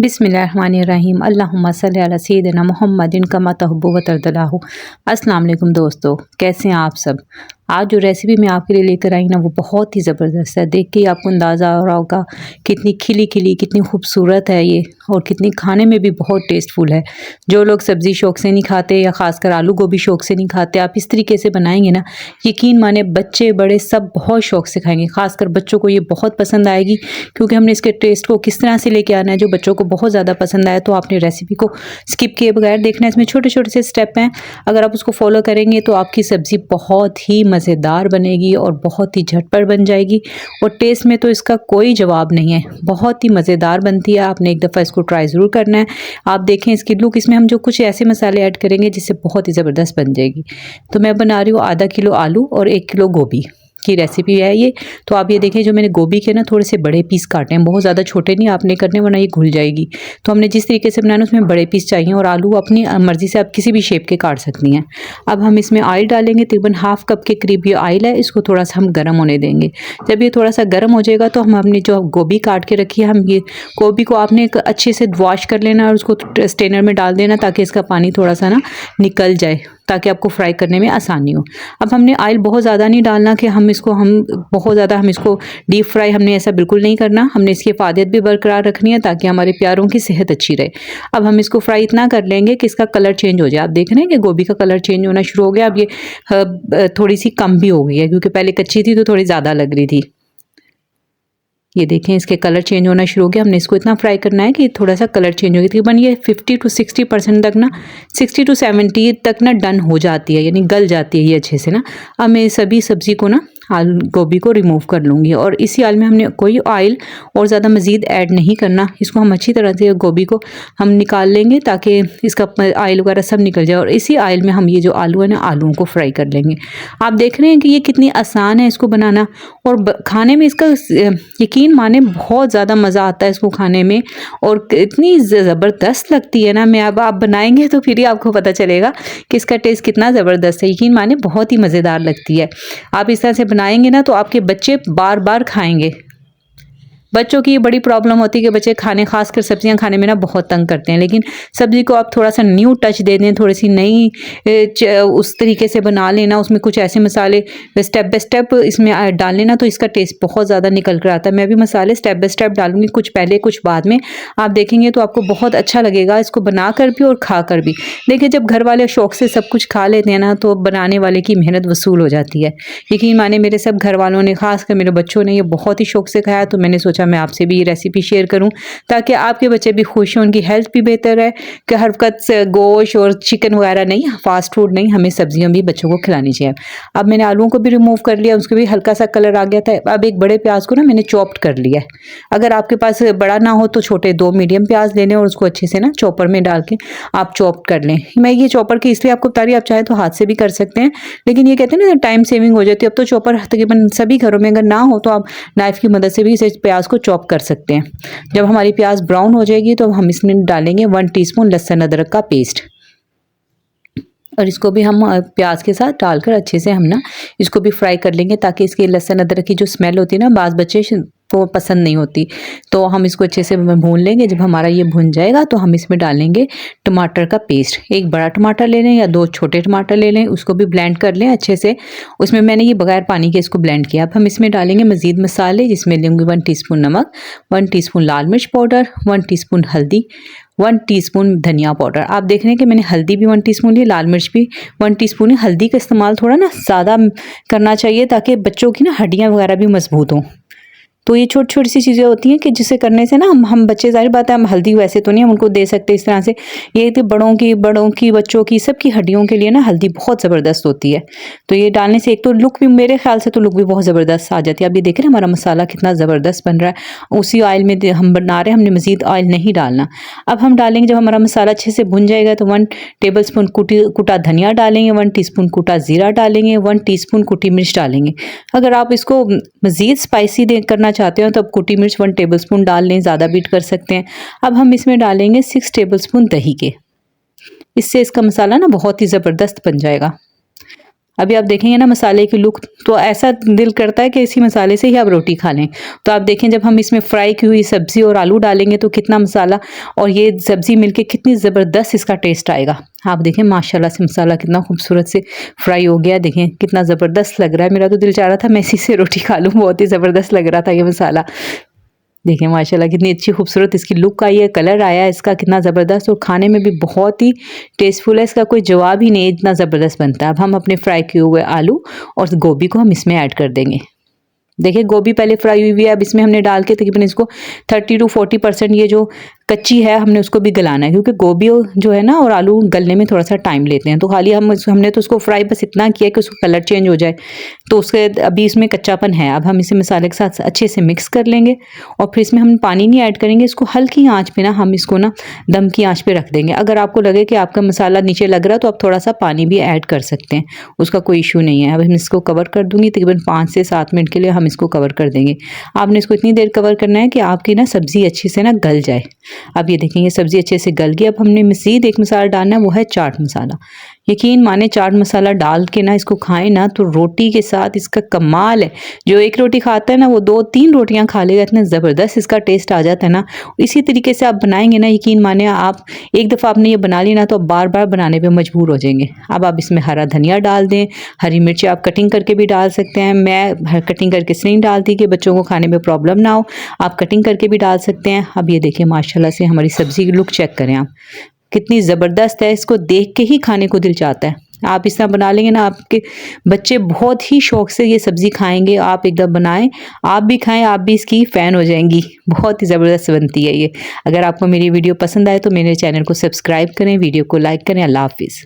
बिस्मिल्लाहिर्रहमानिर्रहीम अल्लाहुम्मा सल्ली अला सय्यिदिना मुहम्मदिन कमा तुहिब्बु व तर्दल्लाहु। अस्सलाम वालेकुम दोस्तों, कैसे हैं आप सब। आज जो रेसिपी मैं आपके लिए लेकर आई ना वो बहुत ही ज़बरदस्त है। देख के ही आपको अंदाज़ा हो रहा होगा कितनी खिली खिली कितनी खूबसूरत है ये, और कितनी खाने में भी बहुत टेस्टफुल है। जो लोग सब्ज़ी शौक़ से नहीं खाते या ख़ासकर आलू गोभी शौक़ से नहीं खाते, आप इस तरीके से बनाएंगे ना, यकीन माने बच्चे बड़े सब बहुत शौक़ से खाएंगे। ख़ासकर बच्चों को ये बहुत पसंद आएगी, क्योंकि हमने इसके टेस्ट को किस तरह से लेके आना है जो बच्चों को बहुत ज़्यादा पसंद आए। तो आपने रेसिपी को स्किप किए बगैर देखना है। इसमें छोटे छोटे से स्टेप हैं, अगर आप उसको फॉलो करेंगे तो आपकी सब्ज़ी बहुत ही मज़ेदार बनेगी और बहुत ही झटपट बन जाएगी। और टेस्ट में तो इसका कोई जवाब नहीं है, बहुत ही मज़ेदार बनती है। आपने एक दफ़ा इसको ट्राई ज़रूर करना है। आप देखें इसकी लुक, इसमें हम जो कुछ ऐसे मसाले ऐड करेंगे जिससे बहुत ही ज़बरदस्त बन जाएगी। तो मैं बना रही हूँ आधा किलो आलू और 1 किलो गोभी की रेसिपी है ये। तो आप ये देखें, जो मैंने गोभी के ना थोड़े से बड़े पीस काटे हैं, बहुत ज़्यादा छोटे नहीं आपने करने, वरना ये घुल जाएगी। तो हमने जिस तरीके से बनाना उसमें बड़े पीस चाहिए, और आलू अपनी मर्ज़ी से आप किसी भी शेप के काट सकती हैं। अब हम इसमें ऑयल डालेंगे, तकरीबन हाफ़ कप के करीब ये ऑयल है। इसको थोड़ा सा हम गर्म होने देंगे। जब ये थोड़ा सा गर्म हो जाएगा तो हम अपनी जो गोभी काट के रखी है, हम ये गोभी को आपने अच्छे से वॉश कर लेना और उसको स्ट्रेनर में डाल देना, ताकि इसका पानी थोड़ा सा ना निकल जाए, ताकि आपको फ्राई करने में आसानी हो। अब हमने ऑयल बहुत ज़्यादा नहीं डालना कि हम बहुत ज़्यादा इसको डीप फ्राई हमने ऐसा बिल्कुल नहीं करना। हमने इसकी अफादियत भी बरकरार रखनी है, ताकि हमारे प्यारों की सेहत अच्छी रहे। अब हम इसको फ्राई इतना कर लेंगे कि इसका कलर चेंज हो जाए। आप देख रहे हैं कि गोभी का कलर चेंज होना शुरू हो गया। अब ये थोड़ी सी कम भी हो गई है, क्योंकि पहले कच्ची थी तो थोड़ी ज़्यादा लग रही थी। ये देखें इसके कलर चेंज होना शुरू हो गया। हमने इसको इतना फ्राई करना है कि थोड़ा सा कलर चेंज हो गया। तकरीबन ये 50 to 60% तक ना, 60 to 70 तक ना डन हो जाती है, यानी गल जाती है ये अच्छे से ना। अब मैं सभी सब्ज़ी को ना आलू गोभी को रिमूव कर लूँगी, और इसी ऑयल में हमने कोई ऑयल और ज़्यादा मज़ीद ऐड नहीं करना। इसको हम अच्छी तरह से गोभी को हम निकाल लेंगे, ताकि इसका ऑयल वगैरह सब निकल जाए। और इसी ऑयल में हम ये जो आलू है ना, आलूओं को फ्राई कर लेंगे। आप देख रहे हैं कि ये कितनी आसान है इसको बनाना, और खाने में इसका यकीन माने बहुत ज़्यादा मज़ा आता है इसको खाने में, और इतनी ज़बरदस्त लगती है ना। मैं अब आप बनाएंगे तो फिर ही आपको पता चलेगा कि इसका टेस्ट कितना ज़बरदस्त है। यकीन माने बहुत ही मज़ेदार लगती है। आप इस तरह से बनाएंगे ना तो आपके बच्चे बार बार खाएंगे। बच्चों की ये बड़ी प्रॉब्लम होती है कि बच्चे खासकर सब्जियां खाने में ना बहुत तंग करते हैं, लेकिन सब्ज़ी को आप थोड़ा सा न्यू टच दे दें, थोड़ी सी नई उस तरीके से बना लेना, उसमें कुछ ऐसे मसाले स्टेप बाय स्टेप इसमें डाल लेना, तो इसका टेस्ट बहुत ज़्यादा निकल कर आता है। मैं भी मसाले स्टेप बाय स्टेप डालूंगी, कुछ पहले कुछ बाद में। आप देखेंगे तो आपको बहुत अच्छा लगेगा इसको बना कर भी और खा कर भी। देखिए, जब घर वाले शौक़ से सब कुछ खा लेते हैं ना, तो बनाने वाले की मेहनत वसूल हो जाती है। यकीन माने मेरे सब घर वालों ने, खासकर मेरे बच्चों ने ये बहुत ही शौक़ से खाया। तो मैंने सोचा मैं आपसे भी ये रेसिपी शेयर करूं, ताकि आपके बच्चे भी खुश हों, उनकी हेल्थ भी बेहतर है। कि हर वक्त गोश्त और चिकन वगैरह नहीं, फास्ट फूड नहीं, हमें सब्जियां भी बच्चों को खिलानी चाहिए। अब मैंने आलूओं को भी रिमूव कर लिया, उसको भी हल्का सा कलर आ गया था। अब एक बड़े प्याज को ना मैंने चॉप्ड कर लिया है। अगर आपके पास बड़ा ना हो तो छोटे 2 मीडियम प्याज ले लें, और उसको अच्छे से ना चॉपर में डाल के आप चॉप्ड कर लें। मैं ये चॉपर की इसलिए आपको बता रही, आप चाहे तो हाथ से भी कर सकते हैं, लेकिन ये कहते हैं ना टाइम सेविंग हो जाती है। अब तो चॉपर तकरीबन सभी घरों में अगर ना हो तो आप नाइफ की मदद से भी इस प्याज को चॉप कर सकते हैं। जब हमारी प्याज ब्राउन हो जाएगी तो हम इसमें डालेंगे 1 टीस्पून लहसुन अदरक का पेस्ट, और इसको भी हम प्याज के साथ डालकर अच्छे से हम ना इसको भी फ्राई कर लेंगे, ताकि इसके लहसुन अदरक की जो स्मेल होती है ना, बाज़ बच्चे वो पसंद नहीं होती। तो हम इसको अच्छे से भून लेंगे। जब हमारा ये भुन जाएगा तो हम इसमें डालेंगे टमाटर का पेस्ट। 1 बड़ा टमाटर ले लें या 2 छोटे टमाटर ले लें, उसको भी ब्लेंड कर लें अच्छे से। उसमें मैंने ये बगैर पानी के इसको ब्लेंड किया। अब हम इसमें डालेंगे मज़ीद मसाले, जिसमें लेंगे 1 टीस्पून नमक, 1 टीस्पून लाल मिर्च पाउडर, 1 टीस्पून हल्दी, 1 टीस्पून धनिया पाउडर। आप देख रहे हैं कि मैंने हल्दी भी 1 टीस्पून ली, लाल मिर्च भी 1 टीस्पून। हल्दी का इस्तेमाल थोड़ा ना ज़्यादा करना चाहिए, ताकि बच्चों की ना हड्डियाँ वगैरह भी मजबूत हों। तो ये छोटी छोटी सी चीज़ें होती हैं कि जिसे करने से ना हम बच्चे, जाहिर बात है हम हल्दी वैसे तो नहीं हम उनको दे सकते इस तरह से। ये तो बड़ों की बच्चों की सबकी हड्डियों के लिए ना हल्दी बहुत ज़बरदस्त होती है। तो ये डालने से एक तो लुक भी, मेरे ख्याल से तो लुक भी बहुत ज़बरदस्त आ जाती है। अब ये देख रहे हैं हमारा मसाला कितना ज़बरदस्त बन रहा है। उसी ऑयल में हम बना रहे हैं, हमने मज़ीद ऑयल नहीं डालना। अब हम डालेंगे, जब हमारा मसाला अच्छे से भुन जाएगा तो 1 टेबल स्पून कुटा धनिया डालेंगे, 1 टीस्पून कुटा ज़ीरा डालेंगे, 1 टीस्पून कुटी मिर्च डालेंगे। अगर आप इसको मज़ीद स्पाइसी करना चाहते हो तो अब कुटी मिर्च 1 टेबलस्पून डाल लें, ज़्यादा भी कर सकते हैं। अब हम इसमें डालेंगे 6 टेबलस्पून दही के, इससे इसका मसाला ना बहुत ही ज़बरदस्त बन जाएगा। अभी आप देखेंगे ना मसाले की लुक, तो ऐसा दिल करता है कि इसी मसाले से ही आप रोटी खा लें। तो आप देखें जब हम इसमें फ्राई की हुई सब्ज़ी और आलू डालेंगे तो कितना मसाला और ये सब्ज़ी मिलके कितनी ज़बरदस्त इसका टेस्ट आएगा। आप देखें माशाल्लाह से मसाला कितना खूबसूरत से फ्राई हो गया, देखें कितना ज़बरदस्त लग रहा है। मेरा तो दिल चाह रहा था मैं इसी से रोटी खा लूँ, बहुत ही ज़बरदस्त लग रहा था ये मसाला। देखिए माशाल्लाह कितनी अच्छी खूबसूरत इसकी लुक आई है, कलर आया है इसका कितना ज़बरदस्त, और खाने में भी बहुत ही टेस्टफुल है, इसका कोई जवाब ही नहीं है, इतना ज़बरदस्त बनता है। अब हम अपने फ्राई किए हुए आलू और गोभी को हम इसमें ऐड कर देंगे। देखिए गोभी पहले फ्राई हुई हुई है, अब इसमें हमने डाल के तकरीबन इसको 30 to 40% ये जो कच्ची है हमने उसको भी गलाना है, क्योंकि गोभी जो है ना और आलू गलने में थोड़ा सा टाइम लेते हैं। तो खाली हमने तो उसको फ्राई बस इतना किया कि उसका कलर चेंज हो जाए, तो उसके अभी इसमें कच्चापन है। अब हम इसे मसाले के साथ अच्छे से मिक्स कर लेंगे और फिर इसमें हम पानी नहीं ऐड करेंगे, इसको हल्की आँच पे ना हम इसको ना दम की आँच पे रख देंगे। अगर आपको लगे कि आपका मसाला नीचे लग रहा है तो आप थोड़ा सा पानी भी ऐड कर सकते हैं, उसका कोई इशू नहीं है। अब हम इसको कवर कर दूंगी, तकरीबन 5 से 7 मिनट के लिए हम इसको कवर कर देंगे। आपने इसको इतनी देर कवर करना है कि आपकी ना सब्ज़ी अच्छे से ना गल जाए। अब ये देखें ये सब्ज़ी अच्छे से गल गई। अब हमने मज़ीद एक मसाला डालना है, वो है चाट मसाला। यकीन माने चाट मसाला डाल के ना इसको खाएं ना तो रोटी के साथ इसका कमाल है। जो एक रोटी खाता है ना वो 2-3 रोटियां खा लेगा, इतना ज़बरदस्त इसका टेस्ट आ जाता है ना। इसी तरीके से आप बनाएंगे ना, यकीन माने आप एक दफ़ा आपने ये बना ली ना तो आप बार बार बनाने पे मजबूर हो जाएंगे। अब आप इसमें हरा धनिया डाल दें, हरी मिर्ची आप कटिंग करके भी डाल सकते हैं। मैं कटिंग करके इसलिए नहीं डालती कि बच्चों को खाने में प्रॉब्लम ना हो, आप कटिंग करके भी डाल सकते हैं। अब ये देखिए माशाल्लाह से हमारी सब्ज़ी की लुक चेक करें आप, कितनी ज़बरदस्त है, इसको देख के ही खाने को दिल चाहता है। आप इस तरह बना लेंगे ना आपके बच्चे बहुत ही शौक से ये सब्ज़ी खाएंगे। आप एकदम बनाएं, आप भी खाएं, आप भी इसकी फ़ैन हो जाएंगी। बहुत ही ज़बरदस्त बनती है ये। अगर आपको मेरी वीडियो पसंद आए तो मेरे चैनल को सब्सक्राइब करें, वीडियो को लाइक करें। अल्लाह हाफिज़।